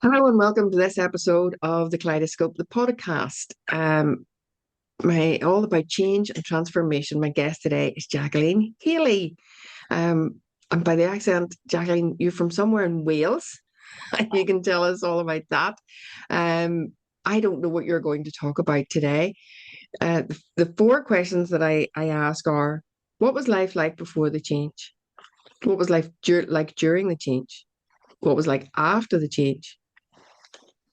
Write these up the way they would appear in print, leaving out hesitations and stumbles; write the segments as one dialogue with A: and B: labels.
A: Hello and welcome to this episode of the Kaleidoscope, the podcast. My all about change and transformation. My guest today is Jacquelyn Haley. And by the accent, Jacquelyn, you're from somewhere in Wales. You can tell us all about that. I don't know what you're going to talk about today. The four questions that I ask are: what was life like before the change? What was life like during the change? What was like after the change?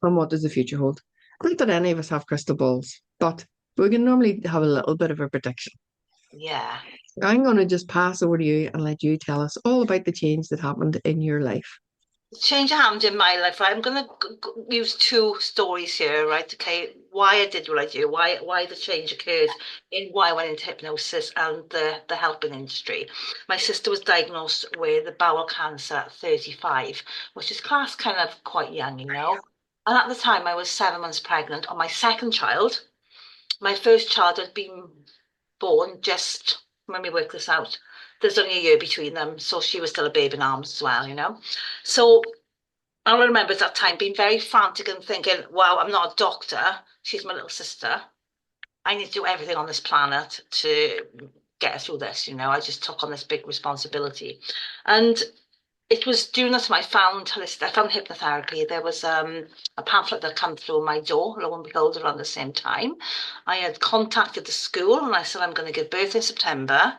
A: And what does the future hold? Not that any of us have crystal balls, but we can normally have a little bit of a prediction.
B: Yeah.
A: I'm going to just pass over to you and let you tell us all about the change that happened in your life.
B: The change that happened in my life, right? I'm going to use two stories here, right? Okay, why I did what I do, why the change occurred, in why I went into hypnosis and the helping industry. My sister was diagnosed with bowel cancer at 35, which is classed kind of quite young, you know. And at the time, I was 7 months pregnant on my second child. My first child had been born just when we worked this out. There's only a year between them, so she was still a babe in arms as well, you know. So I remember at that time being very frantic and thinking, wow, I'm not a doctor. She's my little sister. I need to do everything on this planet to get her through this, you know. I just took on this big responsibility. And it was during that time I found hypnotherapy. There was a pamphlet that come through my door, lo and behold, around the same time. I had contacted the school and I said, I'm going to give birth in September.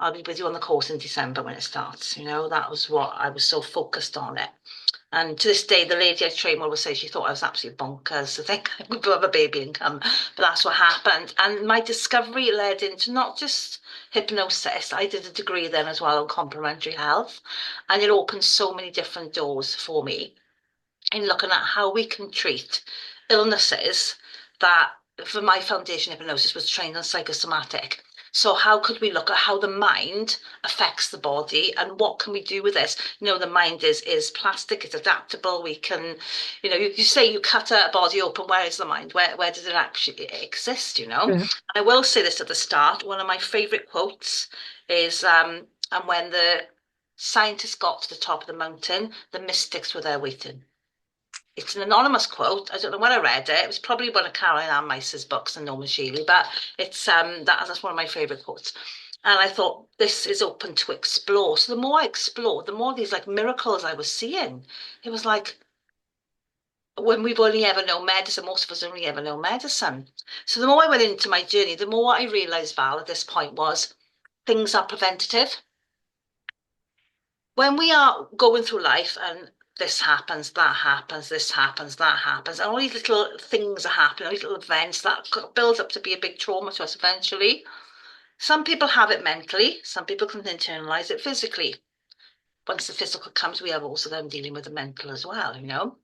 B: I'll be with you on the course in December when it starts. You know, that was what I was so focused on it. And to this day, the lady I trained with will say she thought I was absolutely bonkers to think I would have a baby and come. But that's what happened. And my discovery led into not just hypnosis. I did a degree then as well on complementary health. And it opened so many different doors for me in looking at how we can treat illnesses that for my foundation hypnosis was trained on psychosomatic. So how could we look at how the mind affects the body and what can we do with this? You know, the mind is plastic, it's adaptable. We can, you say you cut a body open, where is the mind? Where does it actually exist, you know?
A: Yeah.
B: I will say this at the start. One of my favorite quotes is and when the scientists got to the top of the mountain, the mystics were there waiting. It's an anonymous quote. I don't know when I read it. It was probably one of Caroline Ann Meis's books and Norman Shealy, but it's that's one of my favorite quotes. And I thought this is open to explore. So the more I explored, the more these like miracles I was seeing. It was like when we've only ever known medicine, most of us only ever know medicine. So the more I went into my journey, the more I realized, Val, at this point was things are preventative. When we are going through life and this happens, that happens, this happens, that happens, and all these little things are happening, all these little events that builds up to be a big trauma to us eventually. Some people have it mentally, some people can internalize it physically. Once the physical comes, we have also them dealing with the mental as well, you know.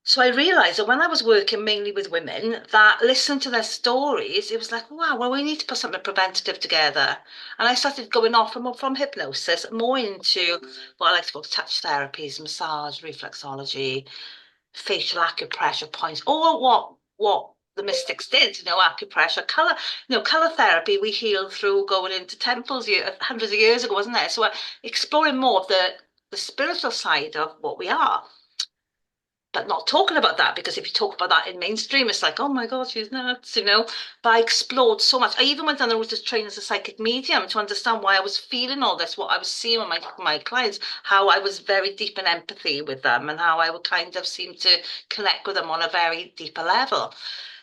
B: So I realized that when I was working mainly with women, that listening to their stories, it was like, wow, well, we need to put something preventative together. And I started going off from hypnosis more into what I like to call touch therapies, massage, reflexology, facial acupressure points, all what the mystics did, you know, acupressure, color, color therapy. We healed through going into temples hundreds of years ago, wasn't it? So exploring more of the spiritual side of what we are but not talking about that because if you talk about that in mainstream, it's like, oh my God, she's nuts, you know. But I explored so much. I even went down the route of training as a psychic medium to understand why I was feeling all this, what I was seeing with my clients, how I was very deep in empathy with them, and how I would kind of seem to connect with them on a very deeper level.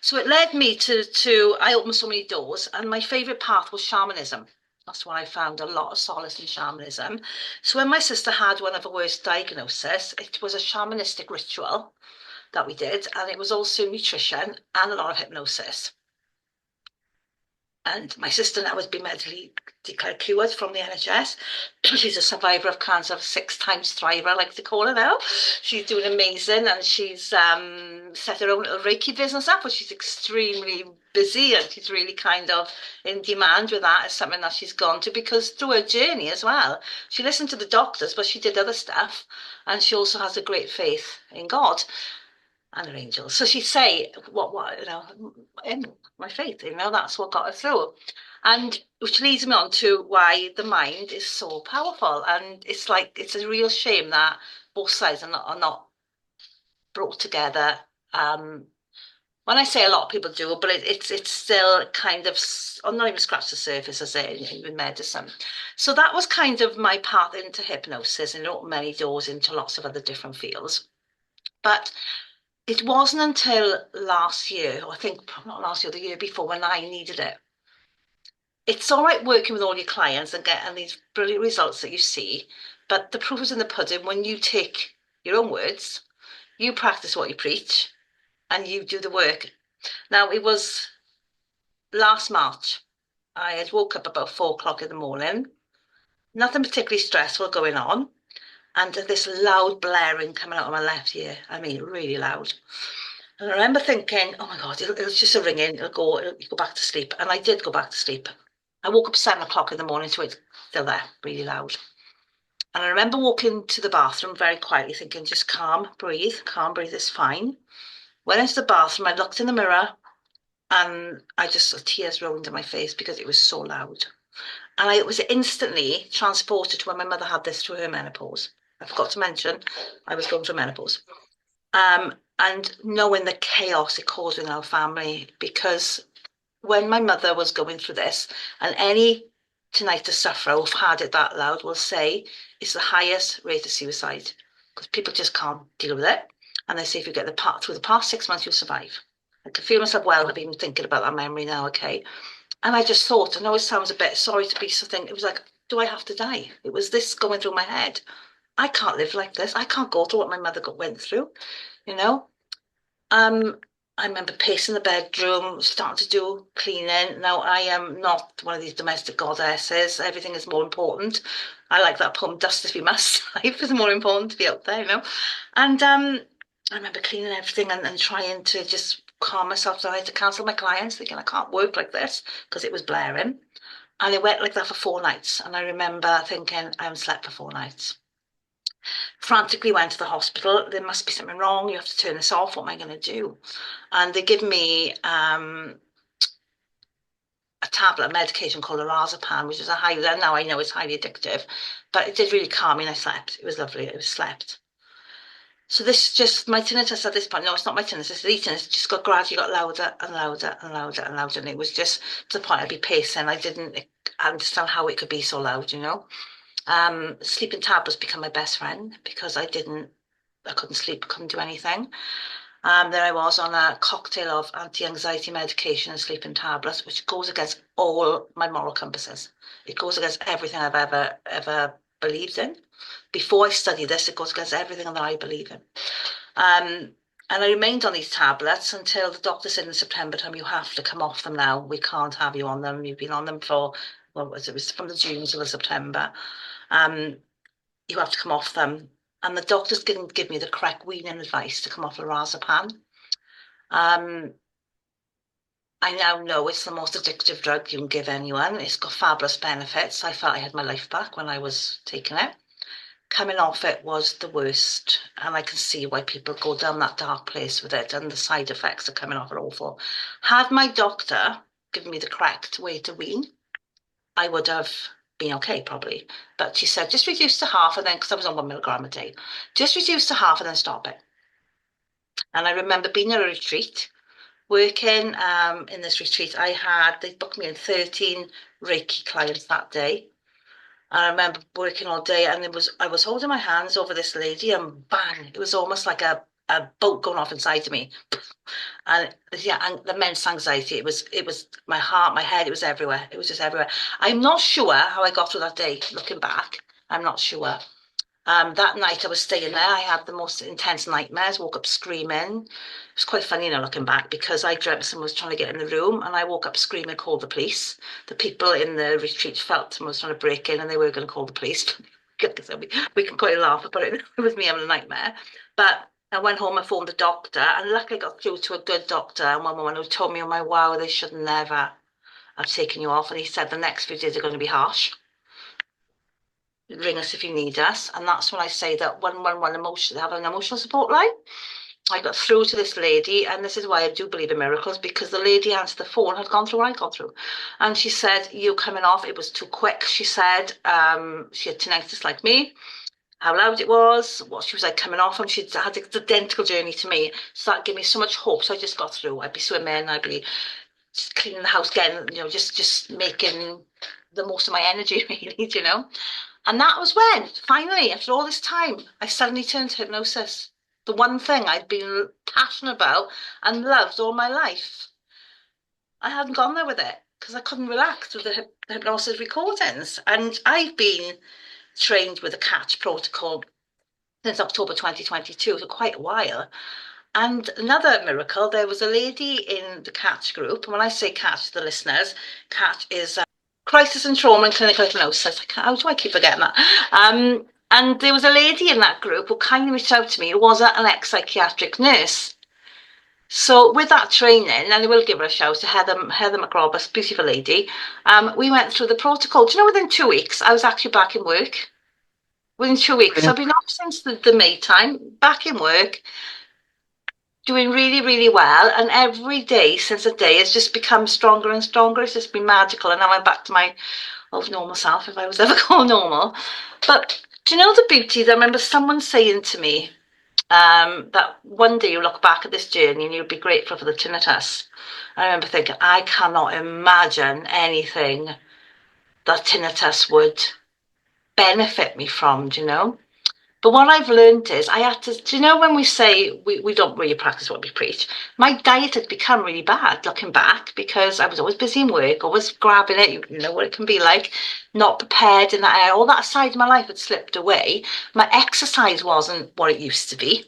B: So it led me to I opened so many doors, and my favorite path was shamanism. That's why I found a lot of solace in shamanism. So when my sister had one of her worst diagnoses, it was a shamanistic ritual that we did, and it was also nutrition and a lot of hypnosis. And my sister now has been medically declared cured from the NHS. She's a survivor of cancer, 6 times thriver, I like to call her now. She's doing amazing, and she's set her own little Reiki business up, but she's extremely busy, and she's really kind of in demand with that as something that she's gone to because through her journey as well, she listened to the doctors, but she did other stuff, and she also has a great faith in God and her angels. So she'd say, what, in my faith, that's what got her through. And which leads me on to why the mind is so powerful. And it's like, it's a real shame that both sides are not brought together. When I say a lot of people do, but it's still kind of, I'm not even scratched the surface, I say, in medicine. So that was kind of my path into hypnosis, and it opened many doors into lots of other different fields. But it wasn't until last year, or I think not last year, the year before, when I needed it. It's all right working with all your clients and getting these brilliant results that you see, but the proof is in the pudding when you take your own words, you practice what you preach, and you do the work. Now, it was last March. I had woke up about 4 o'clock in the morning, nothing particularly stressful going on, and this loud blaring coming out of my left ear. I mean, really loud. And I remember thinking, oh my God, it'll just a ringing, you go back to sleep. And I did go back to sleep. I woke up 7 o'clock in the morning to it still there, really loud. And I remember walking to the bathroom very quietly, thinking, just calm, breathe, it's fine. Went into the bathroom, I looked in the mirror, and I just, tears rolled into my face because it was so loud. And I was instantly transported to when my mother had this through her menopause. I forgot to mention, I was going through menopause. And knowing the chaos it caused in our family, because when my mother was going through this, and any tinnitus sufferer who've had it that loud will say it's the highest rate of suicide, because people just can't deal with it. And they say if you get through the past 6 months, you'll survive. I can feel myself well, I've been thinking about that memory now, okay? And I just thought, I know it sounds a bit sorry to be something, it was like, do I have to die? It was this going through my head. I can't live like this. I can't go through what my mother went through, you know? I remember pacing the bedroom, starting to do cleaning. Now, I am not one of these domestic goddesses. Everything is more important. I like that poem, Dust If You Must. Life is more important to be out there, you know? And I remember cleaning everything and trying to just calm myself down. I had to cancel my clients, thinking I can't work like this because it was blaring. And it went like that for 4 nights. And I remember thinking, I haven't slept for 4 nights. Frantically went to the hospital. There must be something wrong. You have to turn this off. What am I going to do? And they give me a tablet, a medication called lorazepam, which is now I know it's highly addictive, but it did really calm me and I slept. It was lovely. It was slept. So this just, my tinnitus at this point, no, it's not my tinnitus, it's the tinnitus, it just gradually got louder and louder and louder and louder. And it was just to the point I'd be pacing. I didn't understand how it could be so loud, you know. Sleeping tablets become my best friend because I couldn't sleep, couldn't do anything. Then I was on a cocktail of anti-anxiety medication and sleeping tablets, which goes against all my moral compasses. It goes against everything I've ever believed in. Before I studied this, it goes against everything that I believe in. And I remained on these tablets until the doctor said in September time, you have to come off them now. We can't have you on them. You've been on them for, it was from the June to the September. You have to come off them. And the doctors didn't give me the correct weaning advice to come off lorazepam. I now know it's the most addictive drug you can give anyone. It's got fabulous benefits. I felt I had my life back when I was taking it. Coming off it was the worst. And I can see why people go down that dark place with it, and the side effects of coming off are awful. Had my doctor given me the correct way to wean, I would have been okay, probably. But she said, just reduce to half, and then, because I was on 1 milligram a day, just reduce to half and then stop it. And I remember being at a retreat, working in this retreat. They booked me in 13 Reiki clients that day. And I remember working all day, and I was holding my hands over this lady, and bang, it was almost like a bolt going off inside of me. And yeah, and the immense anxiety, it was my heart, my head, it was everywhere. It was just everywhere. I'm not sure how I got through that day, looking back. I'm not sure. That night I was staying there. I had the most intense nightmares, woke up screaming. It was quite funny now looking back, because I dreamt someone was trying to get in the room, and I woke up screaming, called the police. The people in the retreat felt someone was trying to break in, and they were going to call the police. We can quite laugh about it. It was me having a nightmare. But I went home and phoned the doctor, and luckily I got through to a good doctor, and one woman who told me, oh my wow, they should never have taken you off. And he said the next few days are going to be harsh. Ring us if you need us. And that's when I say that 111 emotion, have an emotional support line. I got through to this lady, and this is why I do believe in miracles, because the lady answered the phone, had gone through what I'd gone through. And she said, you coming off, it was too quick. She said she had tinnitus like me. how loud it was, what she was like coming off, and she'd had the identical journey to me. So that gave me so much hope. So I just got through. I'd be swimming, I'd be just cleaning the house again, just making the most of my energy, really, And that was when, finally, after all this time, I suddenly turned to hypnosis. The one thing I'd been passionate about and loved all my life. I hadn't gone there with it because I couldn't relax with the hypnosis recordings. And I've been trained with the CATCH protocol since October 2022, so quite a while. And another miracle, there was a lady in the CATCH group. And when I say CATCH to the listeners, CATCH is Crisis and Trauma and Clinical Hypnosis. How do I keep forgetting that? And there was a lady in that group who kindly reached out to me who was an ex-psychiatric nurse. So with that training, and I will give her a shout, to Heather McRoberts, beautiful lady, we went through the protocol. Do you know, within 2 weeks, I was actually back in work. Within 2 weeks. So I've been off since the May time, back in work, doing really, really well. And every day since the day has just become stronger and stronger. It's just been magical. And now I'm back to my old normal self, if I was ever called normal. But do you know the beauty? I remember someone saying to me, that one day you look back at this journey and you'll be grateful for the tinnitus. I remember thinking, I cannot imagine anything that tinnitus would benefit me from, But what I've learned is I had to, when we say we don't really practice what we preach, my diet had become really bad looking back because I was always busy in work, always grabbing it, you know what it can be like, not prepared in that area. All that side of my life had slipped away. My exercise wasn't what it used to be.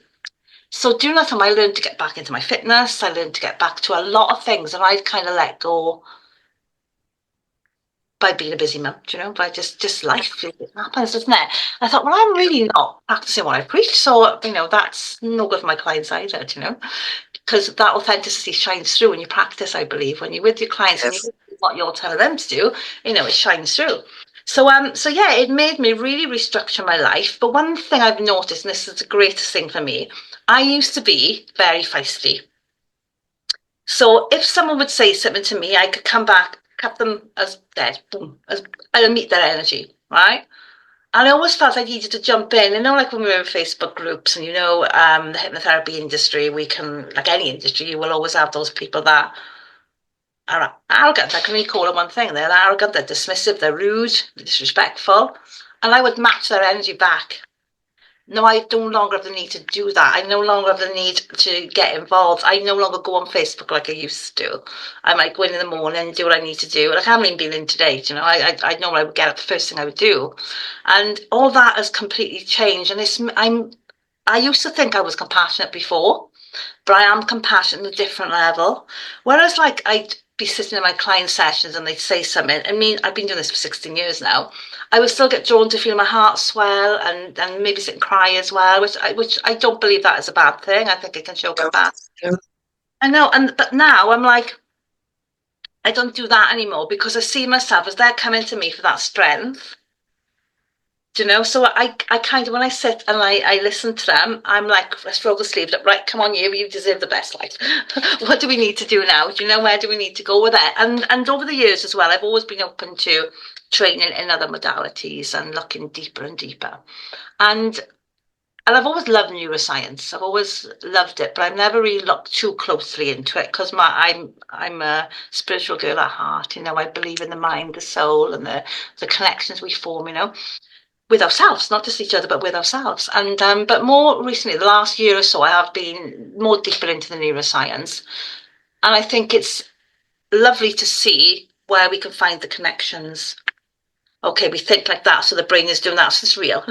B: So during that time, I learned to get back into my fitness. I learned to get back to a lot of things, and I'd kind of let go by being a busy mum, by just life. It happens, doesn't it? I thought, well, I'm really not practicing what I preach, so that's no good for my clients either, because that authenticity shines through when you practice. I believe when you're with your clients and you do what you're telling them to do, it shines through. So yeah, it made me really restructure my life. But one thing I've noticed, and this is the greatest thing for me, I used to be very feisty. So if someone would say something to me, I could come back, cut them as dead, boom, and meet their energy, right? And I always felt I needed to jump in. Like when we were in Facebook groups and, the hypnotherapy industry, we can, like any industry, you will always have those people that are arrogant. I can only call them one thing. They're arrogant, they're dismissive, they're rude, disrespectful. And I would match their energy back. No, I no longer have the need to do that. I no longer have the need to get involved. I no longer go on Facebook like I used to. I might go in the morning and do what I need to do. Like I haven't even been in today, I know what I would get up, the first thing I would do. And all that has completely changed. And I used to think I was compassionate before, but I am compassionate at a different level. Whereas like I'd be sitting in my client sessions and they'd say something. I mean, I've been doing this for 16 years now. I would still get drawn to feel my heart swell and maybe sit and cry as well, which I don't believe that is a bad thing. I think it can show compassion. I know, but now I'm like, I don't do that anymore because I see myself as they're coming to me for that strength. So I kind of, when I sit and I listen to them, I'm like, let's roll the sleeves up, right? Come on, you deserve the best life. What do we need to do now? Where do we need to go with it? And over the years as well, I've always been open to training in other modalities and looking deeper and deeper. And I've always loved neuroscience. I've always loved it, but I've never really looked too closely into it because I'm a spiritual girl at heart. I believe in the mind, the soul, and the connections we form. With ourselves, not just each other, but with ourselves. And but more recently, the last year or so, I have been more deeper into the neuroscience, and I think it's lovely to see where we can find the connections. Okay, we think like that, so the brain is doing that, so it's real.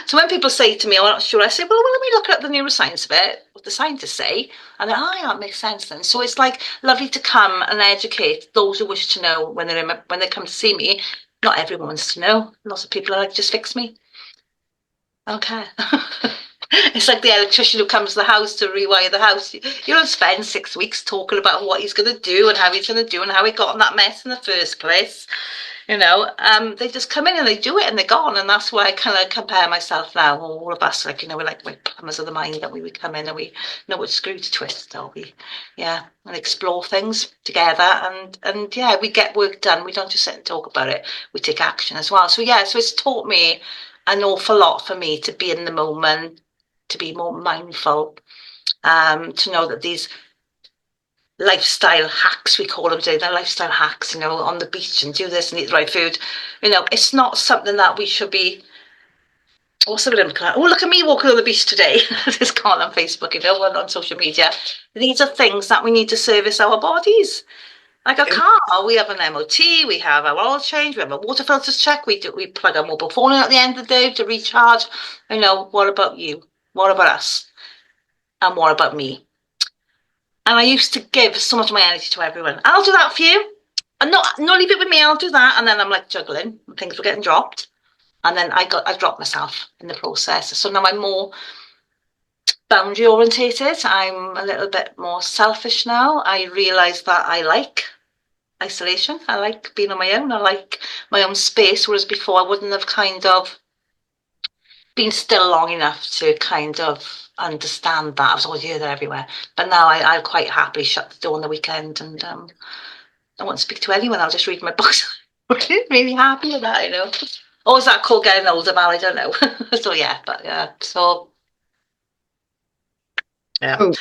B: So when people say to me, I'm not sure, I say, well, let me look at the neuroscience a bit, what the scientists say, and then, yeah, it makes sense then. So it's like lovely to come and educate those who wish to know when they come to see me. Not everyone wants to know. Lots of people are like, just fix me. Okay. It's like the electrician who comes to the house to rewire the house. You don't spend 6 weeks talking about what he's going to do and how he's going to do and how he got in that mess in the first place. They just come in and they do it and they're gone. And that's why I kind of compare myself now. All of us, we're like plumbers of the mind, that we would come in and we know which screw to twist. So and explore things together. And we get work done. We don't just sit and talk about it. We take action as well. So it's taught me an awful lot for me to be in the moment, to be more mindful, to know that these lifestyle hacks, we call them today, they're lifestyle hacks, you know, on the beach and do this and eat the right food. You know, it's not something that we should be, what's the word? Oh, look at me walking on the beach today. This call on Facebook, you know, on social media. These are things that we need to service our bodies. Like a car, we have an MOT, we have our oil change, we have a water filters check, we plug our mobile phone in at the end of the day to recharge. You know, what about you? What about us? And what about me? And I used to give so much of my energy to everyone. I'll do that for you. And not leave it with me, I'll do that. And then I'm like juggling, things were getting dropped. And then I dropped myself in the process. So now I'm more boundary orientated. I'm a little bit more selfish now. I realise that I like isolation. I like being on my own. I like my own space. Whereas before I wouldn't have kind of been still long enough to kind of understand that. I was always here, there, everywhere. But now I'll quite happily shut the door on the weekend and I won't speak to anyone. I'll just read my books. I'm really happy with that, you know. Or is that called getting older, Mal? I don't know. So yeah, but yeah. So yeah.
A: Oh,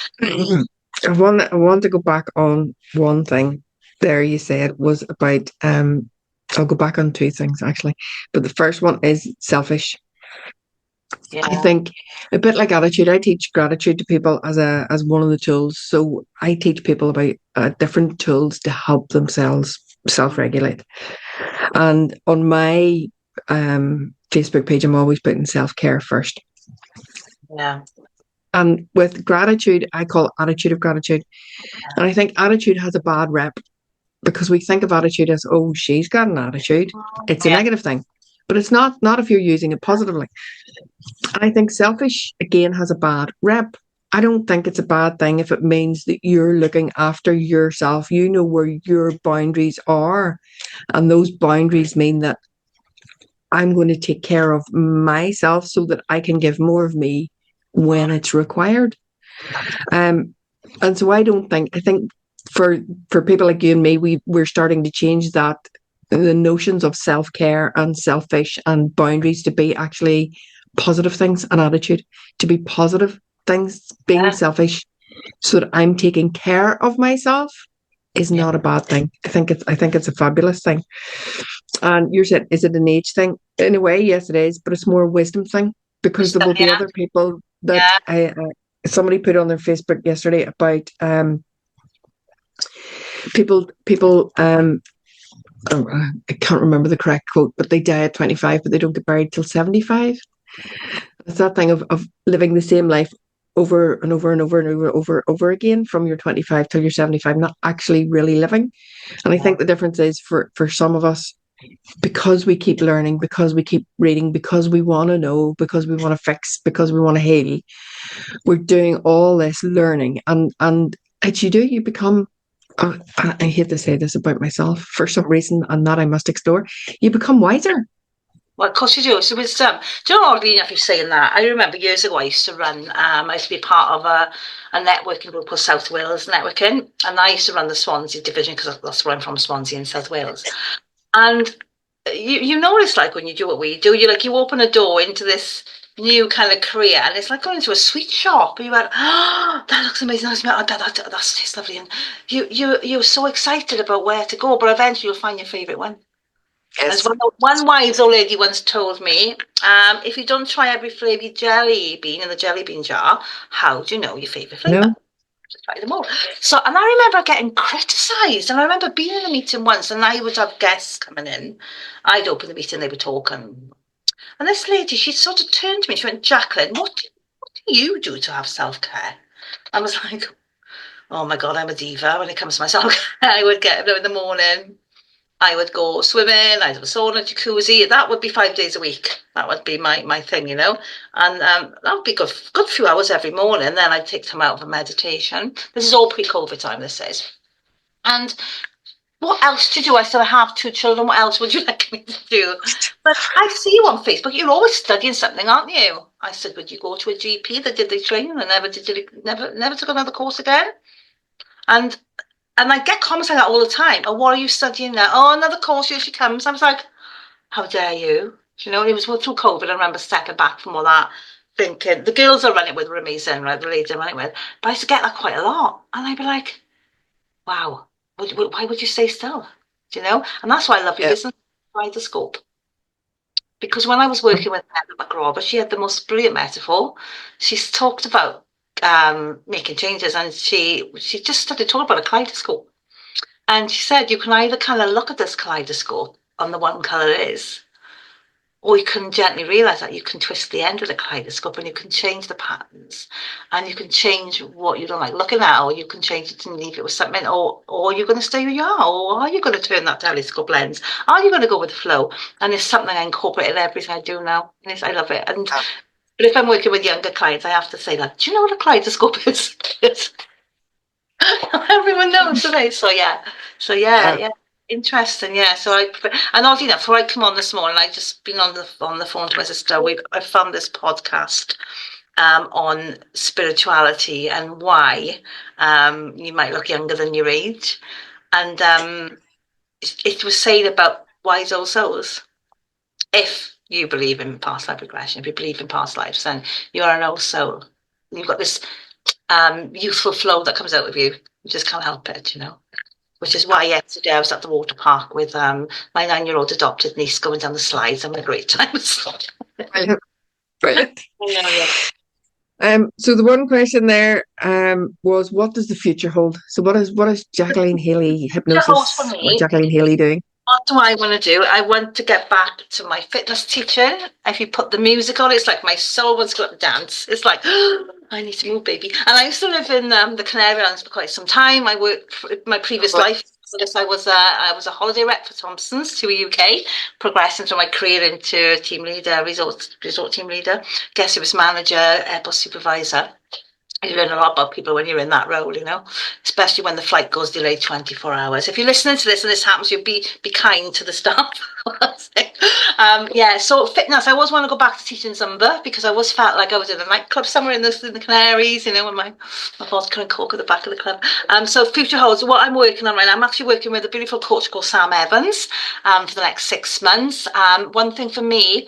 A: I want to go back on one thing there you said was about I'll go back on two things actually. But the first one is selfish. I
B: Yeah.
A: think a bit like attitude. I teach gratitude to people as one of the tools. So I teach people about different tools to help themselves self-regulate. And on my Facebook page, I'm always putting self-care first.
B: Yeah.
A: And with gratitude, I call it attitude of gratitude. And I think attitude has a bad rep because we think of attitude as, oh, she's got an attitude. It's a
B: Yeah.
A: negative thing. But it's not if you're using it positively. And I think selfish, again, has a bad rep. I don't think it's a bad thing if it means that you're looking after yourself. You know where your boundaries are. And those boundaries mean that I'm going to take care of myself so that I can give more of me when it's required. And so I think for people like you and me, we're starting to change that, the notions of self-care and selfish and boundaries to be actually positive things, and attitude to be positive things. Being selfish so that I'm taking care of myself is not a bad thing. I think it's a fabulous thing. And you said, is it an age thing? In a way, yes, it is, but it's more a wisdom thing because there will be other people that somebody put on their Facebook yesterday about people I can't remember the correct quote, but they die at 25, but they don't get buried till 75. It's that thing of living the same life over and over and over and over again from your 25 till you're 75, not actually really living. And I think the difference is for some of us, because we keep learning, because we keep reading, because we want to know, because we want to fix, because we want to heal, we're doing all this learning, and as you become, I hate to say this about myself for some reason, and that I must explore, you become wiser.
B: Well, of course you do. So with do you know, oddly enough, you're saying that. I remember years ago I used to run. I used to be part of a networking group called South Wales Networking, and I used to run the Swansea division because that's where I'm from, Swansea in South Wales. And you know what it's like when you do what we do. You open a door into this new kind of career, and it's like going into a sweet shop. You went, oh, that looks amazing. That tastes lovely, and you're so excited about where to go. But eventually, you'll find your favourite one.
A: Yes.
B: As one wise old lady once told me, if you don't try every flavour jelly bean in the jelly bean jar, how do you know your favourite flavour?
A: No.
B: Just try them all. So, and I remember getting criticised, and I remember being in a meeting once, and I would have guests coming in. I'd open the meeting, they would talk, and this lady, she sort of turned to me, she went, Jacquelyn, what do you do to have self-care? I was like, oh my God, I'm a diva when it comes to my self-care. I would get up in the morning, I would go swimming, I'd have a sauna, jacuzzi. That would be 5 days a week. That would be my thing, you know. And that would be good few hours every morning. Then I'd take time out for meditation. This is all pre-COVID time, this is. And what else to do? I still have 2 children. What else would you like me to do? But I see you on Facebook. You're always studying something, aren't you? I said, would you go to a GP that did the training and never took another course again? And I get comments like that all the time. Oh, what are you studying now? Oh, another course, here she comes. I was like, how dare you? You know, it was through COVID. I remember stepping back from all that, thinking the girls I ran it with were amazing, right? The ladies I ran it with, but I used to get that quite a lot, and I'd be like, "Wow, why would you stay still?" Do you know? And that's why I love your
A: Yeah.
B: business, Kaleidoscope. Because when I was working with Heather McGraw, she had the most brilliant metaphor. She's talked about making changes, and she just started talking about a kaleidoscope. And she said you can either kind of look at this kaleidoscope on the one color it is, or you can gently realize that you can twist the end of the kaleidoscope and you can change the patterns and you can change what you don't like looking at, or you can change it and leave it with something, or you're going to stay where you are, or are you going to turn that telescope lens? Are you going to go with the flow? And it's something I incorporate in everything I do now. And I love it. And but if I'm working with younger clients, I have to say that, do you know what a kaleidoscope is? Everyone knows today. So yeah. Interesting, yeah. So and oddly enough, before I come on this morning, I just been on the phone to my sister. I found this podcast on spirituality and why you might look younger than your age, and it was saying about wise old souls. If you believe in past life regression, if you believe in past lives, then you are an old soul. You've got this youthful flow that comes out of you. You just can't help it, you know. Which is why yesterday I was at the water park with my 9-year-old adopted niece going down the slides. I'm having a great time.
A: Brilliant. Brilliant.
B: Yeah.
A: So the one question there was, what does the future hold? So what is Jacquelyn Haley
B: For
A: hypnosis or
B: me,
A: Jacquelyn Haley doing?
B: what do I want to do? I want to get back to my fitness teaching. If you put the music on, it's like my soul wants to go up and dance. It's like, I need to move, baby. And I used to live in the Canary Islands for quite some time. I worked for my previous life. I was a holiday rep for Thompson's to the UK, progressing from my career into team leader, resort team leader, guest service manager, airport supervisor. You learn a lot about people when you're in that role, you know, especially when the flight goes delayed 24 hours. If you're listening to this and this happens, you'll be kind to the staff. So fitness, I always want to go back to teaching Zumba because I always felt like I was in a nightclub somewhere in the Canaries, you know, when my vodka and coke at the back of the club. So future holds, what I'm working on right now, I'm actually working with a beautiful coach called Sam Evans for the next 6 months. One thing for me,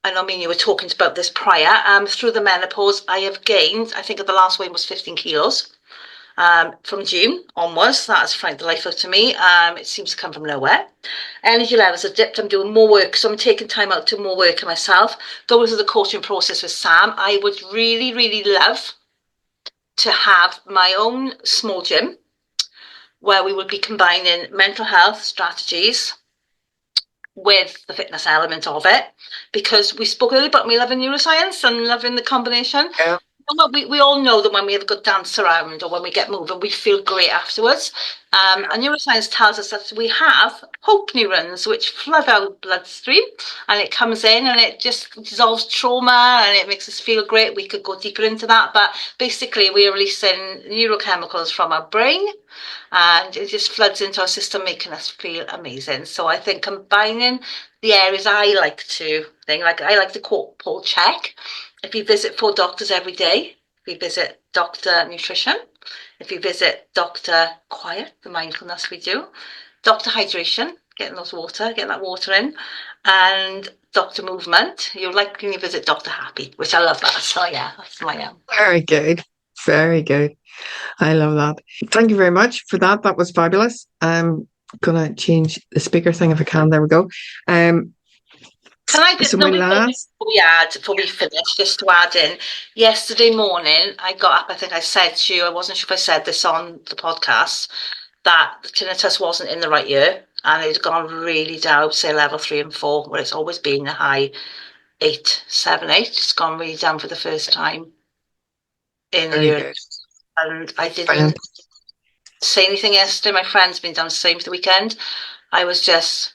B: I know me and you were talking about this prior. Through the menopause, I have gained, I think the last weigh was 15 kilos. From June onwards, that has franked the life out to me. It seems to come from nowhere. Energy levels are dipped. I'm doing more work, so I'm taking time out to do more work on myself. Go through the coaching process with Sam. I would really, really love to have my own small gym where we would be combining mental health strategies with the fitness element of it, because we spoke earlier about me loving neuroscience and loving the combination.
A: Yeah.
B: We all know that when we have a good dance around or when we get moving, we feel great afterwards. And neuroscience tells us that we have hope neurons which flood our bloodstream, and it comes in and it just dissolves trauma and it makes us feel great. We could go deeper into that, but basically we are releasing neurochemicals from our brain and it just floods into our system, making us feel amazing. So I think combining the areas I like to think, like I like to quote Paul Check. If you visit 4 doctors every day, if you visit Dr. Nutrition, if you visit Dr. Quiet, the mindfulness we do, Dr. Hydration, getting that water in, and Dr. Movement, you'll likely visit Dr. Happy, which I love that. So yeah, that's my
A: Very good. Very good. I love that. Thank you very much for that. That was fabulous. I'm gonna change the speaker thing if I can. There we go.
B: Can I just,
A: So my last,
B: before we finish, just to add in, yesterday morning, I got up, I think I said to you, I wasn't sure if I said this on the podcast, that the tinnitus wasn't in the right ear, and it had gone really down, say level 3 and 4, where it's always been a high 8, 7, 8. It's gone really down for the first time in the year. And I didn't say anything yesterday. My friend's been down the same for the weekend. I was just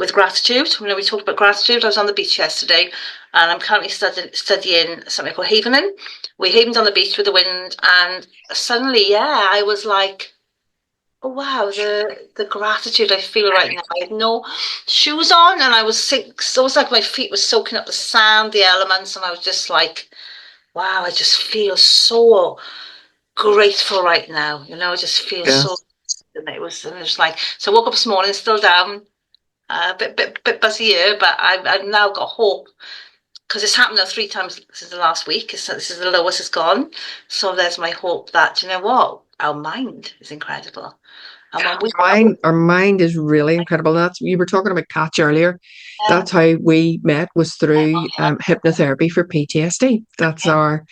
B: with gratitude. You know, we talked about gratitude. I was on the beach yesterday and I'm currently studying something called havening. We havened on the beach with the wind, and suddenly, I was like, oh wow, the gratitude I feel right now. I had no shoes on and I was like my feet were soaking up the sand, the elements, and I was just like, wow, I just feel so grateful right now. You know, I just feel so, and it was like, so I woke up this morning still down. A bit busy here, but I've now got hope because it's happened now 3 times since the last week. This is the lowest it's gone. So there's my hope that, you know what, our mind is incredible. And when
A: Our mind is really incredible. That's you were talking about catch earlier. That's how we met, was through hypnotherapy for PTSD. That's our,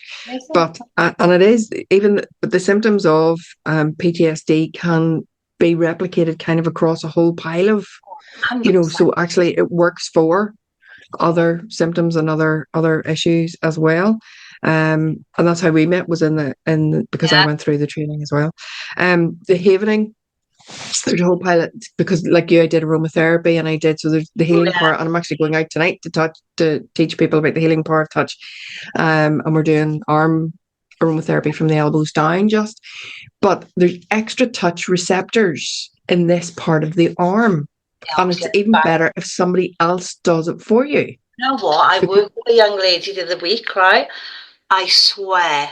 A: but and it is even the symptoms of PTSD can be replicated kind of across a whole pile of, so actually it works for other symptoms and other issues as well. And that's how we met, was because I went through the training as well. The havening, there's a whole pilot, because like you, I did aromatherapy, and I did, so there's the healing power, and I'm actually going out tonight to teach people about the healing power of touch. And we're doing arm aromatherapy from the elbows down but there's extra touch receptors in this part of the arm. And it's even better if somebody else does it for you.
B: You know what? I worked with a young lady the other week, right? I swear.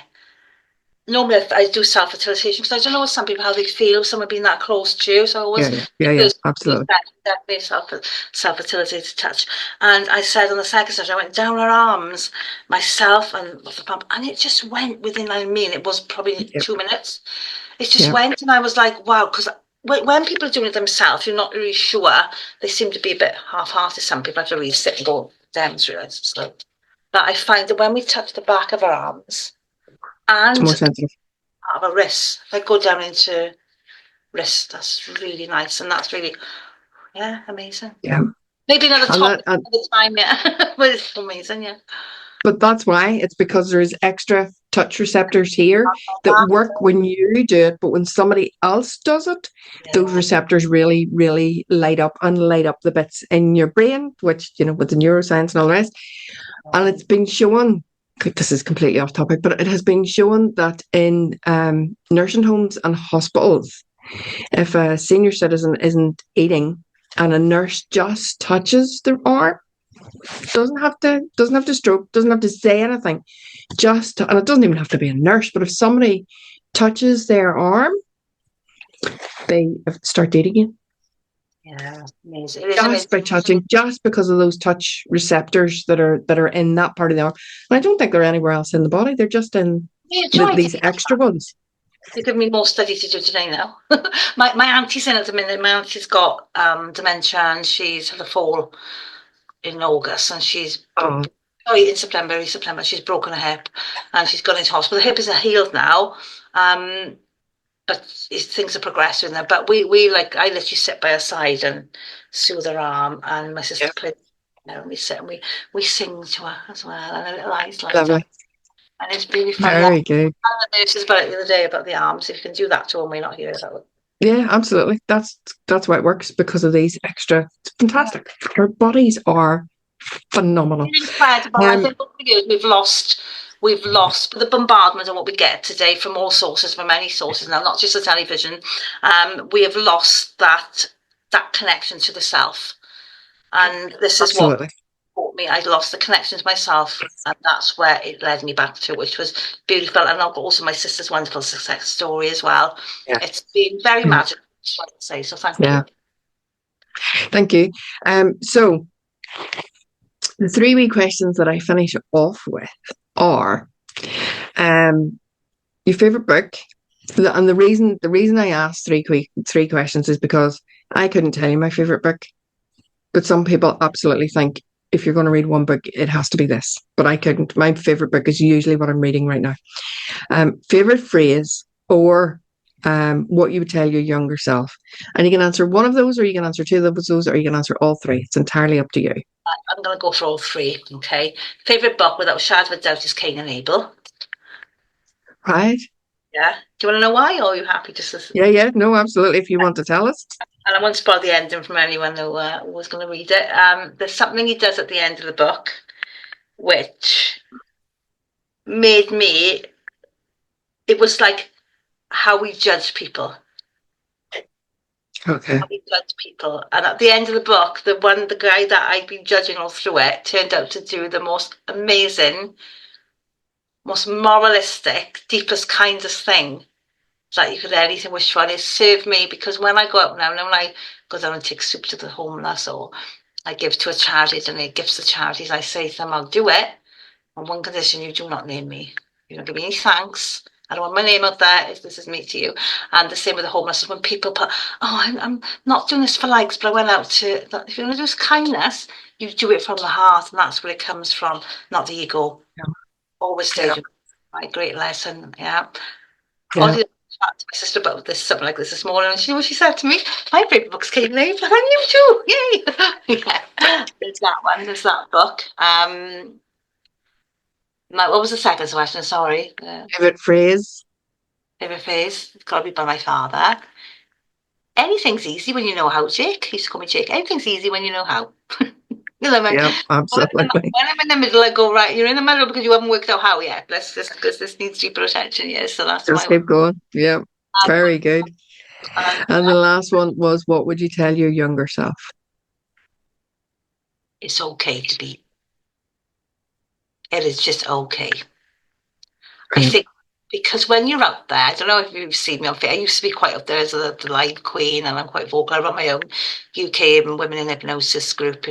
B: Normally I do self-fertilization because I don't know some people how they feel, someone being that close to you. So I always
A: absolutely.
B: Definitely self-fertility to touch. And I said on the second session, I went down her arms myself and the pump, and it just went within, it was probably 2 minutes. It just went, and I was like, wow, because when people are doing it themselves, you're not really sure. They seem to be a bit half-hearted. Some people have to really sit and go, demonstrate it. So, but I find that when we touch the back of our arms and
A: it's more sensitive.
B: Part of a wrist, if I go down into wrist, that's really nice, and that's really, amazing.
A: Yeah.
B: Maybe another topic at the time, but it's amazing,
A: But that's why, it's because there's extra touch receptors here that work when you do it, but when somebody else does it, those receptors really, really light up the bits in your brain, which, with the neuroscience and all the rest. And it's been shown, this is completely off topic, but it has been shown that in nursing homes and hospitals, if a senior citizen isn't eating and a nurse just touches their arm, doesn't have to stroke, doesn't have to say anything, and it doesn't even have to be a nurse, but if somebody touches their arm, they start dating again.
B: Yeah, amazing.
A: Just by touching, just because of those touch receptors that are in that part of the arm. And I don't think they're anywhere else in the body. They're just in these extra ones.
B: They're giving me more study to do today now. my auntie's in at the minute. My auntie's got dementia, and she's had a fall in August, and she's in September, she's broken her hip, and she's gone into hospital. The hip is healed now, but things are progressing there. But we I literally sit by her side and soothe her arm, and my sister plays, and we sit and we sing to her as well, and her little eyes light up. And it's really fun.
A: Very good.
B: And the nurses about it the other day about the arms. If you can do that to them, we're not here. That would.
A: Yeah, absolutely. That's why it works, because of these extra. It's fantastic. Our bodies are phenomenal.
B: Incredible. I think over the years we've lost the bombardment of what we get today from all sources, from many sources now, not just the television. We have lost that connection to the self, and this is what taught me. I lost the connection to myself, and that's where it led me back to, which was beautiful. And also my sister's wonderful success story as well. It's been very magical, I would say. So thank you.
A: Thank you. So the 3 wee questions that I finish off with are your favorite book. And the reason I asked three questions is because I couldn't tell you my favorite book, but some people absolutely think if you're going to read one book, it has to be this. But I couldn't. My favorite book is usually what I'm reading right now. Favorite phrase, or what you would tell your younger self. And you can answer one of those, or you can answer 2 of those, or you can answer all 3. It's entirely up to you.
B: I'm going to go for all 3, okay? Favorite book, without a shadow of a doubt, is Cain and Abel.
A: Right.
B: Yeah. Do you want to know why, or are you happy just to...
A: Yeah. No, absolutely. If you want to tell us.
B: And I won't spoil the ending from anyone who was going to read it. There's something he does at the end of the book which made me... It was like how we judge people.
A: Okay.
B: How we judge people. And at the end of the book, the guy that I'd been judging all through it turned out to do the most amazing, most moralistic, deepest, kindest thing It's like you could anything wish for, and it served me, because when I go out now, when I go down and take soup to the homeless, or I give to a charity, donate gifts to charities, I say to them, I'll do it on one condition: you do not name me. You don't give me any thanks. I don't want my name out there if this is me to you. And the same with the homeless. When people put, I'm not doing this for likes, but I went out to, if you're going to do kindness, you do it from the heart, and that's where it comes from, not the ego.
A: Yeah.
B: Always stayed with my great lesson. Yeah.
A: Yeah.
B: I did chat to my sister about this, something like this morning, and she said to me, my favourite book's came late, and you too. Yay. Yeah. There's that one, there's that book. What was the second question? Sorry.
A: Favorite phrase?
B: Favorite phase? It's got to be by my father. Anything's easy when you know how, Jake. He used to call me Jake. Anything's easy when you know how. You know,
A: Yeah, absolutely.
B: when I'm in the middle, I go, right, you're in the middle because you haven't worked out how yet. Let's just, because this needs deeper attention, yes. So that's
A: Just
B: my
A: keep going. Yeah, very good. And the last one was, what would you tell your younger self?
B: It's okay to be. It is just okay. I think because when you're out there, I don't know if you've seen me on Facebook. I used to be quite up there as the live queen, and I'm quite vocal. I run my own UK Women in Hypnosis group,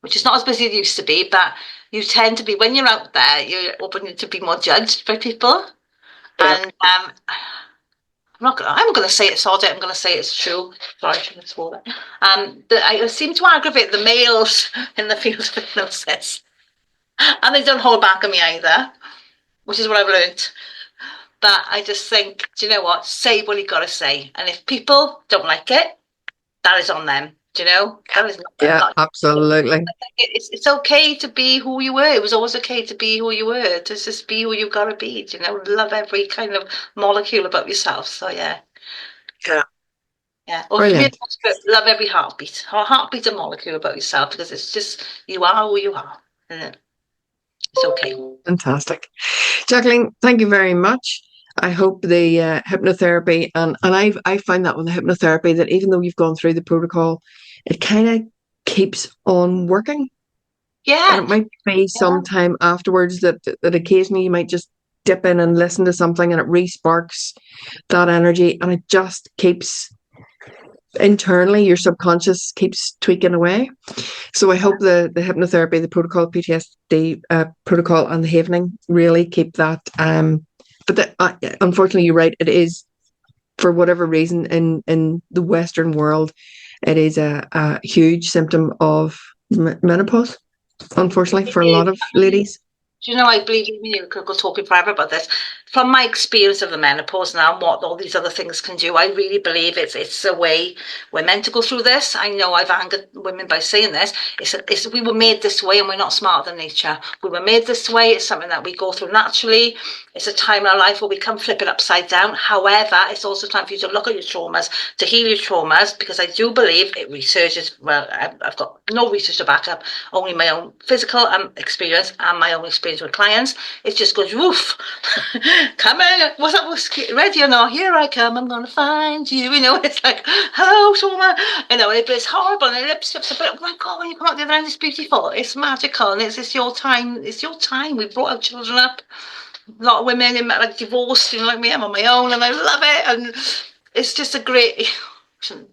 B: which is not as busy as it used to be, but you tend to be, when you're out there, you're open to be more judged by people.
A: Yeah.
B: And I'm going to say it, sod it, I'm going to say it's true. Sorry, I shouldn't have sworn it. I seem to aggravate the males in the field of hypnosis. And they don't hold back on me either, which is what I've learned. But I just think, do you know what? Say what you got to say. And if people don't like it, that is on them. Do you know? That is not
A: Absolutely.
B: it's okay to be who you were. It was always okay to be who you were. To just be who you've got to be. Do you know? Love every kind of molecule about yourself. So yeah.
A: Yeah.
B: Yeah. Or for me,
A: Brilliant.
B: love every heartbeat. Or heartbeat a molecule about yourself, because it's just, you are who you are. And it's okay.
A: Fantastic. Jacquelyn, thank you very much. I hope the hypnotherapy, and I find that with the hypnotherapy, that even though you've gone through the protocol, it kind of keeps on working.
B: Yeah.
A: And it might be some time afterwards that occasionally you might just dip in and listen to something, and it re-sparks that energy, and it just keeps internally, your subconscious keeps tweaking away. So I hope the hypnotherapy, the protocol, PTSD protocol, and the havening really keep that. But unfortunately, you're right. It is, for whatever reason, in the Western world, it is a huge symptom of menopause. Unfortunately, for a lot of ladies.
B: Do you know, I believe you could go talking forever about this. From my experience of the menopause now and what all these other things can do, I really believe it's a way we're meant to go through this. I know I've angered women by saying this. We were made this way, and we're not smarter than nature. We were made this way. It's something that we go through naturally. It's a time in our life where we can flip it upside down. However, it's also time for you to look at your traumas, to heal your traumas, because I do believe it researches. Well, I've got no research to back up, only my own physical experience and my own experience with clients. It just goes, woof. Come in, what's up, ready or not, here I come, I'm gonna find you. It's like, hello, trauma. But it's horrible, and it slips a bit. Oh my God, when you come out the other end, it's beautiful, it's magical, and it's your time. It's your time. We brought our children up. A lot of women in like divorced, like me, I'm on my own, and I love it. And it's just a great.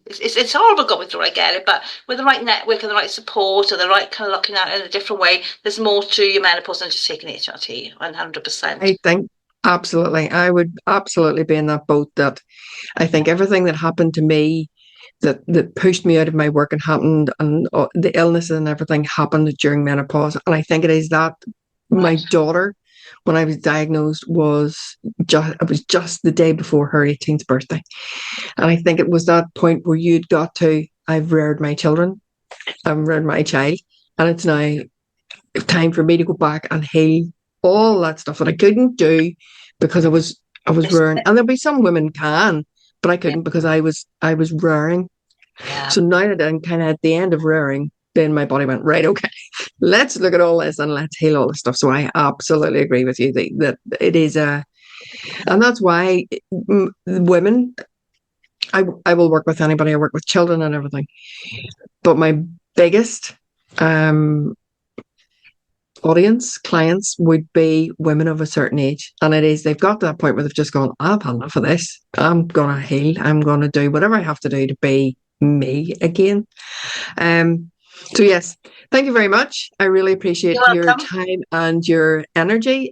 B: It's horrible going through, I get it, but with the right network and the right support, and the right kind of looking at it in a different way, there's more to your menopause than just taking HRT. 100%.
A: I think absolutely. I would absolutely be in that boat, that I think everything that happened to me, that pushed me out of my work and happened, and the illness and everything happened during menopause. And I think it is that my daughter, when I was diagnosed, it was just the day before her 18th birthday. And I think it was that point where you'd got to, I've reared my children, I've reared my child, and it's now time for me to go back and heal all that stuff that I couldn't do because I was rearing. And there'll be some women can, but I couldn't because I was rearing.
B: Yeah.
A: So now that I'm kind of at the end of rearing, then my body went, right, okay, let's look at all this and let's heal all this stuff. So I absolutely agree with you that it is and that's why women, I will work with anybody. I work with children and everything. But my biggest audience, clients would be women of a certain age. And it is, they've got to that point where they've just gone, I've had enough of this. I'm going to heal. I'm going to do whatever I have to do to be me again. So yes, thank you very much. I really appreciate
B: You're
A: your
B: welcome.
A: time and your energy.